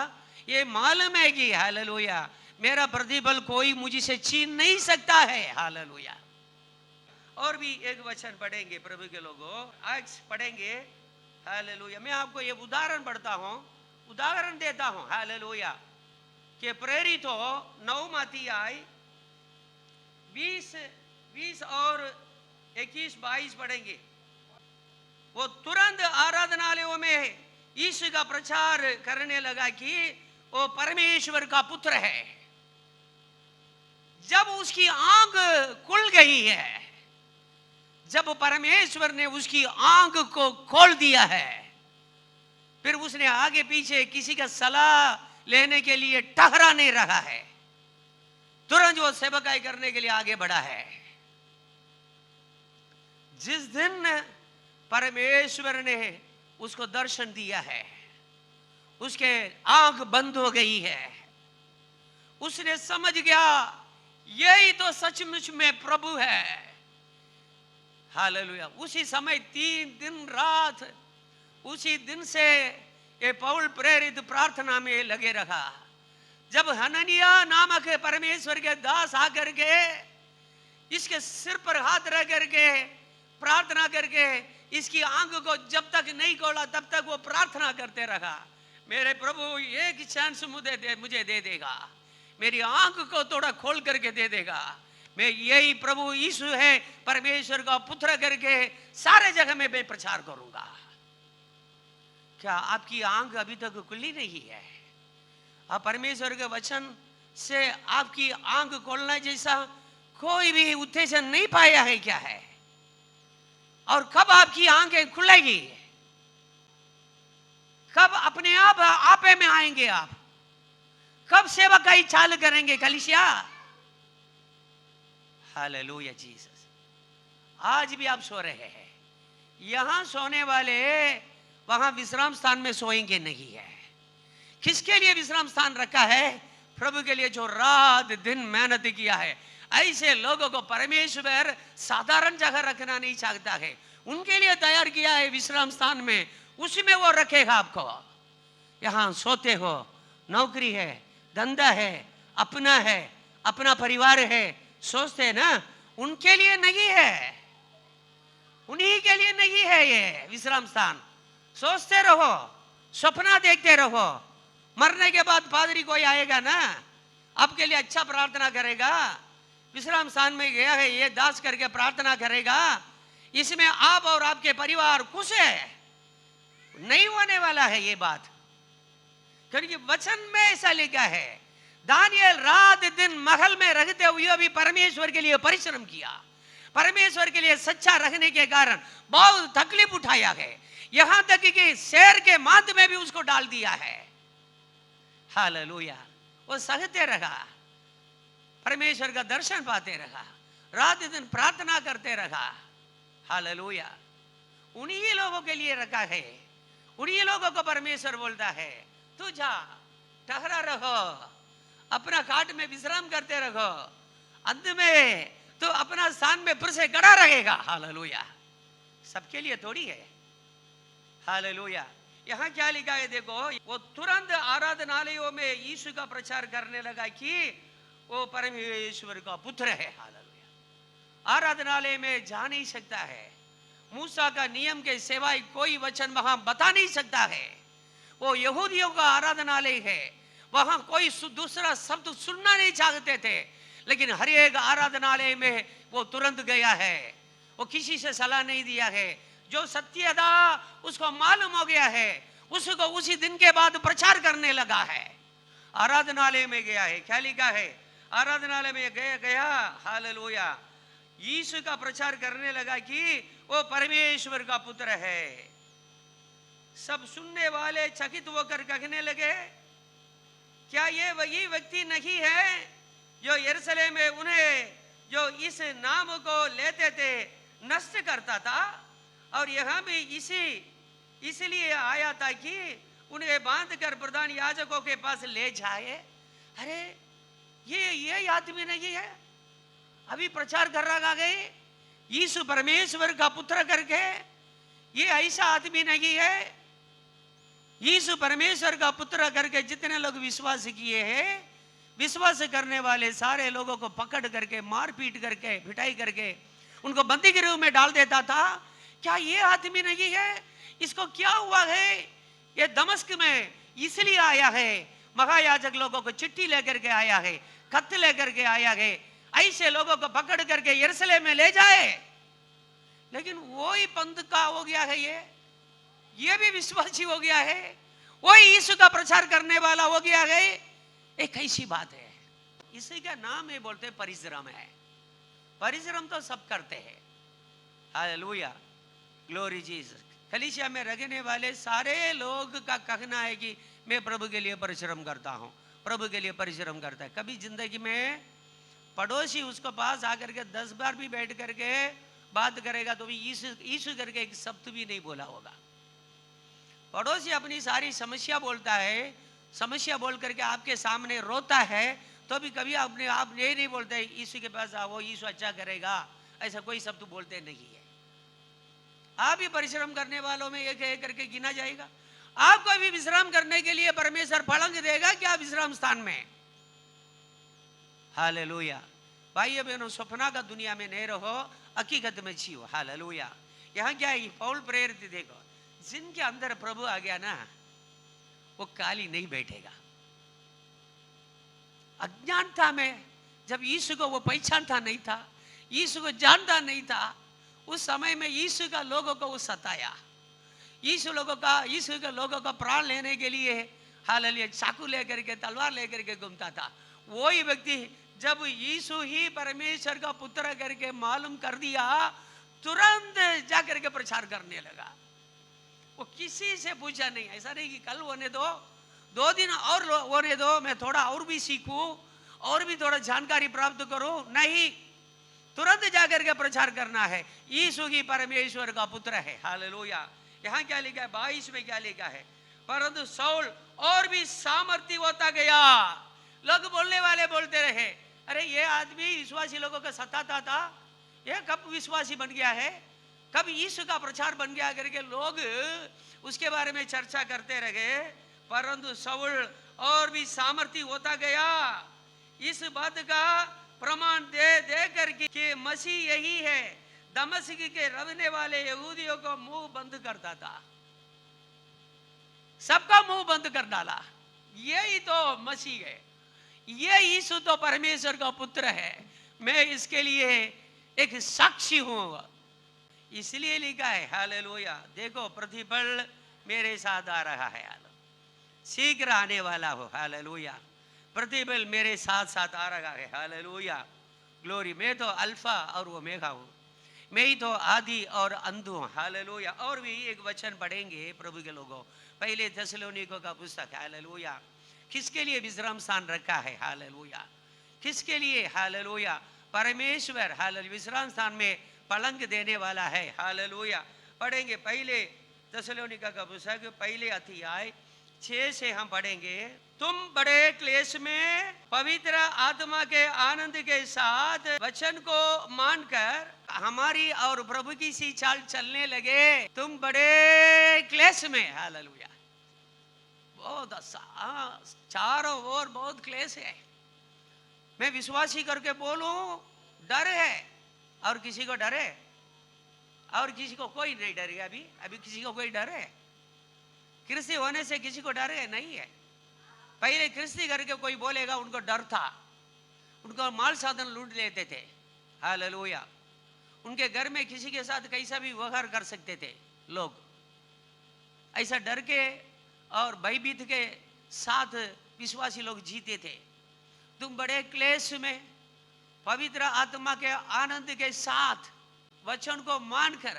ये मालूम है कि हालेलुया, मेरा प्रतिफल कोई मुझसे छीन नहीं सकता है। हालेलुया। और भी एक वचन पढ़ेंगे प्रभु के लोगों, आज पढ़ेंगे। हालेलुया। मैं आपको ये उदाहरण पढ़ता हूं, उदाहरण देता हूं। हालेलुया। कि प्रेरित हो 9 अध्याय 20 और 21-22 पढ़ेंगे। वो तुरंत आराधनालयों में यीशु का प्रचार करने लगा कि वो परमेश्वर का पुत्र है। जब उसकी आंख खुल गई है, जब परमेश्वर ने उसकी आंख को खोल दिया है, फिर उसने आगे पीछे किसी का सलाह लेने के लिए ठहरा नहीं रहा है। तुरंत वो सेवकाई करने के लिए आगे बढ़ा है। जिस दिन परमेश्वर ने उसको दर्शन दिया है, उसके आंख बंद हो गई है। उसने समझ गया यही तो सचमुच में प्रभु है। हालेलुया। उसी समय 3 दिन रात, उसी दिन से ये पौल प्रेरित प्रार्थना में लगे रहा। जब हननिया नामक परमेश्वर के दास आकर के इसके सिर पर हाथ रख करके प्रार्थना करके इसकी आंख को जब तक नहीं खोला तब तक वो प्रार्थना करते रहा, मेरे प्रभु एक चांस मुझे दे देगा, मेरी आंख को थोड़ा खोल करके दे देगा, मैं यही प्रभु यीशु है परमेश्वर का पुत्र करके सारे जगह में मैं प्रचार करूंगा। क्या आपकी आंख अभी तक खुली नहीं है? आप परमेश्वर के वचन से आपकी आंख खोलना जैसा कोई भी उत्तेजन नहीं पाया है क्या है? और कब आपकी आंखें खुलेगी? कब अपने आप आपे में आएंगे आप? कब सेवकाई चालू करेंगे कलीसिया? Hallelujah Jesus. आज भी आप सो रहे हैं, यहां सोने वाले वहां विश्राम स्थान में सोएंगे नहीं है। किसके लिए विश्राम स्थान रखा है? प्रभु के लिए, जो रात दिन मेहनत किया है। ऐसे लोगों को परमेश्वर साधारण जगह रखना नहीं चाहता है, उनके लिए तैयार किया है विश्राम स्थान में, उसी में वो रखेगा आपको। यहां सोते हो, नौकरी है, धंधा है, अपना परिवार है, सोचते हैं ना, उनके लिए नहीं है, उन्हीं के लिए नहीं है ये विश्राम स्थान। सोचते रहो, सपना देखते रहो, मरने के बाद पादरी कोई आएगा ना, आपके लिए अच्छा प्रार्थना करेगा, विश्राम स्थान में गया है ये दास करके प्रार्थना करेगा, इसमें आप और आपके परिवार खुश है। नहीं होने वाला है ये बात, क्योंकि वचन में ऐसा लिखा है। दानियल रात दिन महल में रहते हुए भी परमेश्वर के लिए परिश्रम किया, परमेश्वर के लिए सच्चा रहने के कारण बहुत तकलीफ उठाया है, यहां तक कि शेर के मांद में भी उसको डाल दिया है। हालेलुया। वो सहते रहा, परमेश्वर का दर्शन पाते रहा, रात दिन प्रार्थना करते रहा। हालेलुया। उन्हीं लोगों के लिए रखा है, उन्हीं लोगों को परमेश्वर बोलता है तू जा, ठहरा रहो, अपना खाट में विश्राम करते रहो, अंत में तो अपना स्थान में फिर से खड़ा रहेगा। हालेलुया। सबके लिए थोड़ी है। हालेलुया। यहाँ क्या लिखा है देखो, वो तुरंत आराधनालयों में यीशु का प्रचार करने लगा कि वो परमेश्वर का पुत्र है। हालेलुया। आराधनालय में जा नहीं सकता है, मूसा का नियम के सिवाय कोई वचन वहां बता नहीं सकता है। वो यहूदियों का आराधनालय है, वहां कोई दूसरा शब्द सुनना नहीं चाहते थे, लेकिन हर एक आराधनालय में वो तुरंत गया है। वो किसी से सलाह नहीं दिया है, जो सत्य था उसको मालूम हो गया है, उसको उसी दिन के बाद प्रचार करने लगा है। आराधनालय में गया है, क्या लिखा है, आराधनालय में गया हालेलुया, यीशु का प्रचार करने लगा कि वो परमेश्वर का पुत्र है। सब सुनने वाले चकित होकर कहने लगे, क्या ये वही व्यक्ति नहीं है जो यरूशलेम में उन्हें जो इस नाम को लेते थे नष्ट करता था, और यहाँ भी इसलिए आया था कि उन्हें बांधकर प्रधान याजकों के पास ले जाए। अरे ये आदमी नहीं है, अभी प्रचार कर रहा है यीशु परमेश्वर का पुत्र करके, ये ऐसा आदमी नहीं है। यीशु परमेश्वर का पुत्र करके जितने लोग विश्वास किए हैं, विश्वास करने वाले सारे लोगों को पकड़ करके मारपीट करके पिटाई करके उनको बंदी गृह में डाल देता था। क्या ये आदमी नहीं है? इसको क्या हुआ है? ये दमिश्क में इसलिए आया है, महायाजक लोगों को चिट्ठी लेकर के आया है, खत लेकर के आया है, ऐसे लोगों को पकड़ करके यरूशलेम में ले जाए। लेकिन वो ही पंथ का हो गया है, ये भी विश्वासी हो गया है, वो यीशु का प्रचार करने वाला हो गया है। एक ऐसी बात है, इसी का नाम है बोलते परिश्रम है। परिश्रम तो सब करते हैं। Hallelujah, glory Jesus. कलीसिया में रहने वाले सारे लोग का कहना है कि मैं प्रभु के लिए परिश्रम करता हूँ, प्रभु के लिए परिश्रम करता है। कभी जिंदगी में पड़ोसी उसको पास आकर के 10 बार भी बैठ करके बात करेगा तो भी यीशु करके एक शब्द भी नहीं बोला होगा। पड़ोसी अपनी सारी समस्या बोलता है, समस्या बोल करके आपके सामने रोता है, तो भी कभी अपने आप ये नहीं बोलते यीशु के पास आओ, यीशु अच्छा करेगा, ऐसा कोई शब्द बोलते नहीं है। आप भी परिश्रम करने वालों में एक एक करके गिना जाएगा। आपको भी विश्राम करने के लिए परमेश्वर पलंग देगा क्या विश्राम स्थान में? हालेलुया। भाइयों बहनों, सपना का दुनिया में नहीं रहो, हकीकत में जियो। हालेलुया। यहाँ क्या है, पौल प्रेरित देखो, जिनके अंदर प्रभु आ गया ना, वो काली नहीं बैठेगा। अज्ञानता में जब यीशु को वो पहचानता नहीं था, यीशु को जानता नहीं था, उस समय में यीशु का लोगों को वो सताया। यीशु के लोगों का प्राण लेने के लिए हालेलुया चाकू लेकर के तलवार लेकर के घूमता था। वही व्यक्ति जब यीशु ही परमेश्वर का पुत्र करके मालूम कर दिया, तुरंत जाकर के प्रचार करने लगा। वो किसी से पूछा नहीं, ऐसा नहीं कि कल होने दो, 2 दिन और होने दो, मैं थोड़ा और भी सीखूं और भी थोड़ा जानकारी प्राप्त करूं, नहीं, तुरंत जाकर के प्रचार करना है, यीशु ही परमेश्वर का पुत्र है। हालेलुया। यहाँ क्या लिखा है, 22 में क्या लिखा है, परंतु शाऊल और भी सामर्थी होता गया। लोग बोलने वाले बोलते रहे, अरे ये आदमी विश्वासी लोगों को सताता था, ये कब विश्वासी बन गया है, कब यीशु का प्रचार बन गया करके लोग उसके बारे में चर्चा करते रहे। परंतु शाऊल और भी सामर्थी होता गया। इस बात का प्रमाण दे करके कि मसीह यही है, दमिश्क के रहने वाले यहूदियों को मुंह बंद करता था, सबका मुंह बंद कर डाला। यही तो मसीह है, ये यीशु तो परमेश्वर का पुत्र है, मैं इसके लिए एक साक्षी हूं। इसलिए लिखा है हालेलुया, देखो प्रतिफल मेरे साथ आ रहा है, शीघ्र आने वाला हो। हालेलुया, प्रतिफल मेरे साथ साथ आ रहा है। Hallelujah, glory. मैं तो अल्फा और ओमेगा हूँ, मैं ही तो आदि और अंत हूँ। हालेलुया। और भी एक वचन पढ़ेंगे प्रभु के लोगों, पहले थिस्सलुनीकियों का पुस्तक। हालेलुया। किसके लिए विश्राम स्थान रखा है? हालेलुया। किसके लिए? हालेलुया। परमेश्वर हालेलुया विश्राम स्थान में पलंग देने वाला है। हालेलुया। पढ़ेंगे पहले थिस्सलुनीका का पुस्तक पहले अध्याय 6 से हम पढ़ेंगे। तुम बड़े क्लेश में पवित्र आत्मा के आनंद के साथ वचन को मानकर हमारी और प्रभु की सी चाल चलने लगे। तुम बड़े क्लेश में, हालेलुया। बहुत चारों ओर बहुत क्लेश है। मैं विश्वासी करके बोलूं, डर है। और किसी को डर है? और किसी को कोई नहीं डरेगा। अभी किसी को कोई डर है? क्रिस्ती होने से किसी को डर है? नहीं है। पहले क्रिस्ती करके कोई बोलेगा उनको डर था, उनको माल साधन लूट लेते थे, हालेलुया। उनके घर में किसी के साथ कैसा भी व्यवहार कर सकते थे लोग। ऐसा डर के और भयभीत के साथ विश्वासी लोग जीते थे। तुम बड़े क्लेश में पवित्र आत्मा के आनंद के साथ वचन को मानकर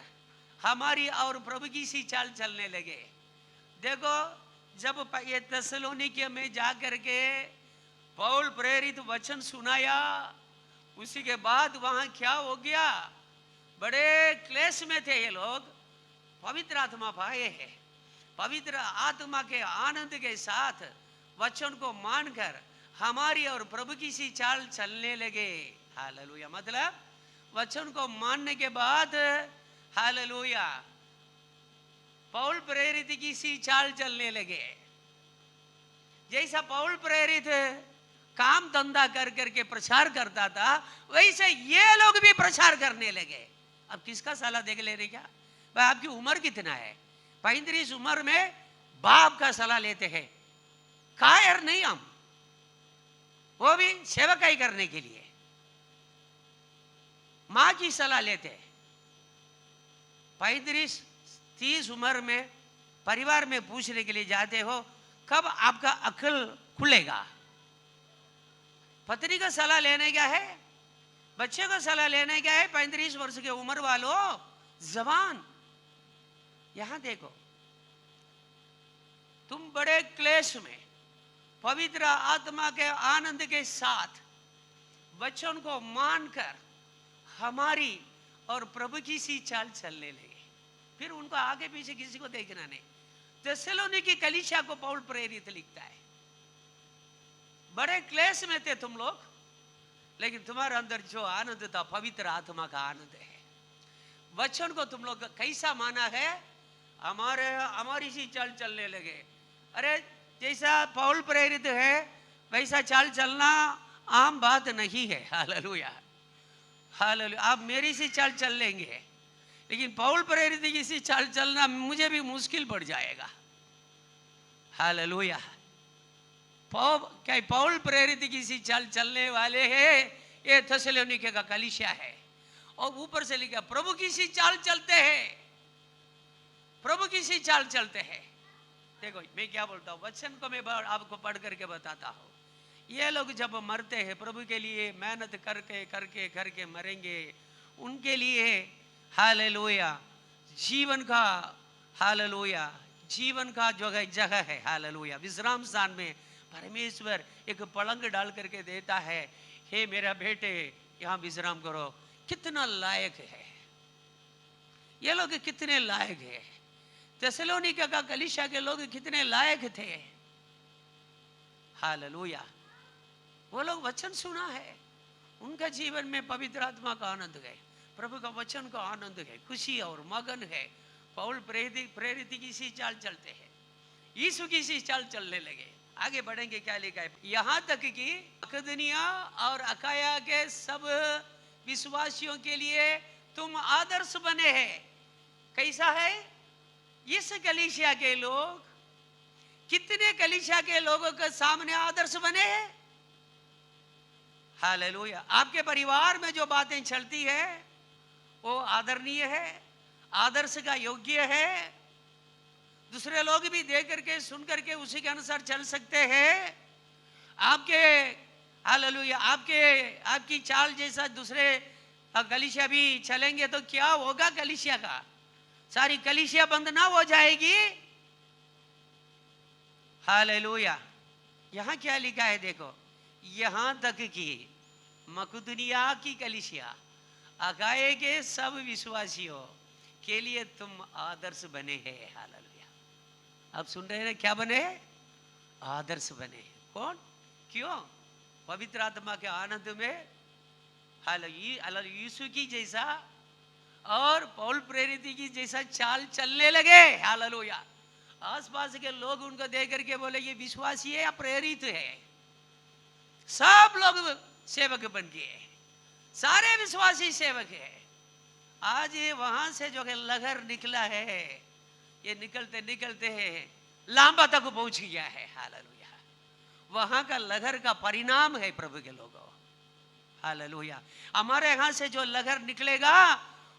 हमारी और प्रभु की सी चाल चलने लगे। देखो, जब ये थिस्सलुनीके में जाकर के पौल प्रेरित वचन सुनाया, उसी के बाद वहां क्या हो गया? बड़े क्लेश में थे ये लोग। पवित्र आत्मा पाए हैं, पवित्र आत्मा के आनंद के साथ वचन को मानकर हमारी और प्रभु की सी चाल चलने लगे, हालेलुया। मतलब वचन को मानने के बाद, हालेलुया, पौल प्रेरित की सी चाल चलने लगे। जैसा पौल प्रेरित काम धंधा कर करके प्रचार करता था, वैसे ये लोग भी प्रचार करने लगे। अब किसका सलाह देख ले रहे? क्या भाई, आपकी उम्र कितना है? 35 उम्र में बाप का सलाह लेते हैं। कायर नहीं हम, वो भी सेवकाई करने के लिए माँ की सलाह लेते हैं। 35-30 उम्र में परिवार में पूछने के लिए जाते हो, कब आपका अक्ल खुलेगा? पत्नी का सलाह लेने क्या है? बच्चे का सलाह लेने क्या है? 35 वर्ष के उम्र वालों, जवान, यहां देखो, तुम बड़े क्लेश में पवित्र आत्मा के आनंद के साथ वचन को मानकर हमारी और प्रभु की सी चाल चलने लगे। फिर उनको आगे पीछे किसी को देखना नहीं। थिस्सलुनीकी कलीसिया को पौल प्रेरित लिखता है, बड़े क्लेश में थे तुम लोग, लेकिन तुम्हारे अंदर जो आनंद था पवित्र आत्मा का आनंद है। वचन को तुम लोग कैसा माना है? हमारी सी चाल चलने लगे। अरे, जैसा पौल प्रेरित है वैसा चाल चलना आम बात नहीं है, हालेलुया, हालेलुया। आप मेरी सी चाल चल लेंगे, लेकिन पौल प्रेरित की सी चाल चलना मुझे भी मुश्किल पड़ जाएगा, हालेलुया। क्या पौल प्रेरित की सी चाल चलने वाले हैं? ये थिस्सलुनीके का कलीसिया है। और ऊपर से लिखा प्रभु की सी चाल चलते हैं, प्रभु की सी चाल चलते हैं। देखो, मैं क्या बोलता हूँ, वचन को मैं आपको पढ़ करके बताता हूँ। ये लोग जब मरते हैं, प्रभु के लिए मेहनत करके करके करके मरेंगे, उनके लिए हालेलुया जीवन का, हालेलुया जीवन का जो जगह है, हालेलुया, विश्राम स्थान में परमेश्वर एक पलंग डाल करके देता है। हे मेरा बेटे, यहाँ विश्राम करो। कितना लायक है ये लोग, कितने लायक है। थिस्सलुनीके का कलीसिया के लोग कितने लायक थे, हालेलुया। वो लोग वचन सुना है, उनका जीवन में पवित्र आत्मा का आनंद है, प्रभु का वचन का आनंद है, खुशी और मगन है। पौल प्रेरित की सी चाल चलते हैं, यीशु की सी चाल चलने लगे। आगे बढ़ेंगे, क्या लिखा है? यहां तक कि मकदनिया और अकाया के सब विश्वासियों के लिए तुम आदर्श बने हैं। कैसा है? इस कलीसिया के लोग कितने कलीसिया के लोगों के सामने आदर्श बने हैं, हालेलुया। आपके परिवार में जो बातें चलती है वो आदरणीय है, आदर्श का योग्य है। दूसरे लोग भी देख करके सुन करके उसी के अनुसार चल सकते हैं। आपके, हालेलुया, आपकी चाल जैसा दूसरे कलीसिया भी चलेंगे तो क्या होगा? कलीसिया का सारी कलीसिया बंद ना हो जाएगी, हालेलुया। यहां क्या लिखा है देखो, यहां तक कि मकदूनिया की कलीसिया, अकाया के सब विश्वासियों के लिए तुम आदर्श बने हैं। हालेलुया। आप सुन रहे हैं ना, क्या बने हैं? आदर्श बने हैं। कौन? क्यों? पवित्र आत्मा के आनंद में हालेलुया यीशु की जैसा और पौल प्रेरित की जैसा चाल चलने लगे। हालेलुया। आसपास के लोग उनको देख करके बोले ये विश्वासी है या प्रेरित है। सब लोग सेवक बन गए, सारे विश्वासी सेवक है। आज ये वहां से जो है लहर निकला है, ये निकलते निकलते हैं लांबा तक पहुंच गया है। हालेलुया। वहां का लहर का परिणाम है प्रभु के लोगों। हालेलुया। हमारे यहाँ से जो लहर निकलेगा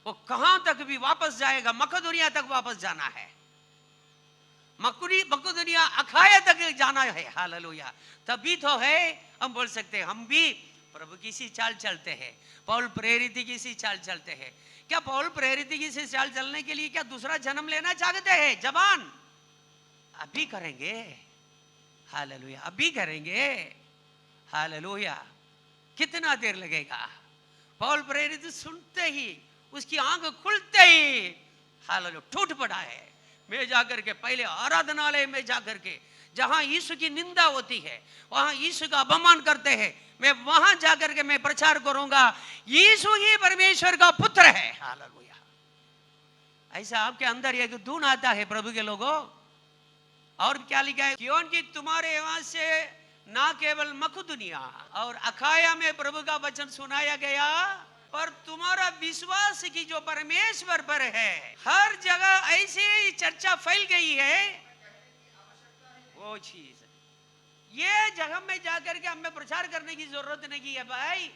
वो कहां तक भी वापस जाएगा, मकदूनिया तक वापस जाना है। मकदूनिया अखाया तक जाना है। हालेलुया। तभी तो है हम बोल सकते हैं हम भी प्रभु की सी चाल चलते हैं, पौल प्रेरित की सी चाल चलते हैं। क्या पौल प्रेरित की सी चाल चलने के लिए क्या दूसरा जन्म लेना चाहते हैं? जवान अभी करेंगे। हालेलुया। अभी करेंगे। हालेलुया। कितना देर लगेगा? पौल प्रेरित सुनते ही उसकी आंख खुलते ही हालेलुया टूट पड़ा है। मैं जाकर के पहले आराधनालय में जाकर के जहां यीशु की निंदा होती है, वहां यीशु का अपमान करते हैं, मैं वहां जाकर के मैं प्रचार करूंगा यीशु ही परमेश्वर का पुत्र है। हालेलुया। ऐसा आपके अंदर एक धुन आता है प्रभु के लोगों। और क्या लिखा है? क्योंकि तुम्हारे वहां से ना केवल मकदूनिया और अखाया में प्रभु का वचन सुनाया गया, पर तुम्हारा विश्वास की जो परमेश्वर पर है, हर जगह ऐसी चर्चा फैल गई है। वो चीज ये जगह में जाकर के हमें प्रचार करने की जरूरत नहीं है भाई।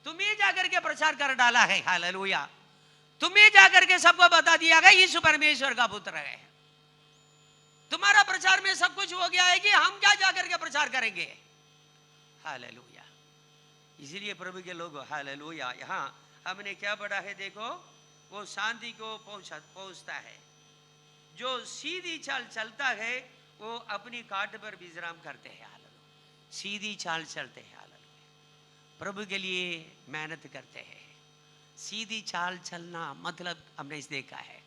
तुम्हें जाकर के प्रचार कर डाला है। हालेलुया। तुम्हें जाकर के सबको बता दिया गया यीशु परमेश्वर का पुत्र है। तुम्हारा प्रचार में सब कुछ हो गया है कि हम क्या जाकर के प्रचार करेंगे। हालेलुया। इसीलिए प्रभु के लोग हालेलुया यहाँ हमने क्या पढ़ा है? देखो वो शांति को पहुंचता है। जो सीधी चाल चलता है वो अपनी काट पर विश्राम करते हैं। हालेलुया। सीधी चाल चलते हैं। हालेलुया। प्रभु के लिए मेहनत करते हैं। सीधी चाल चलना मतलब हमने देखा है,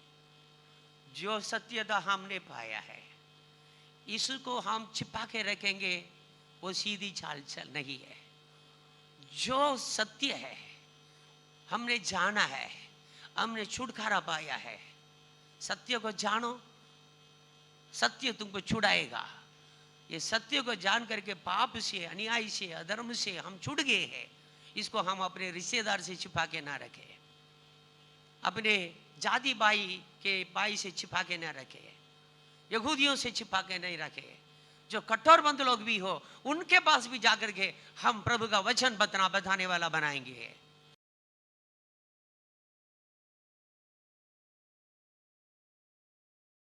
जो सत्यता हमने पाया है इसको हम छिपा के रखेंगे, वो सीधी चाल चल नहीं है। जो सत्य है हमने जाना है, हमने छुटकारा पाया है। सत्य को जानो, सत्य तुमको छुड़ाएगा। ये सत्य को जान करके पाप से, अन्याय से, अधर्म से हम छूट गए हैं। इसको हम अपने रिश्तेदार से छिपा के ना रखें, अपने जाति भाई के भाई से छिपा के ना रखें, यहूदियों से छिपा के नहीं रखे। जो कठोरबंद लोग भी हो उनके पास भी जाकर के हम प्रभु का वचन बताने वाला बनाएंगे।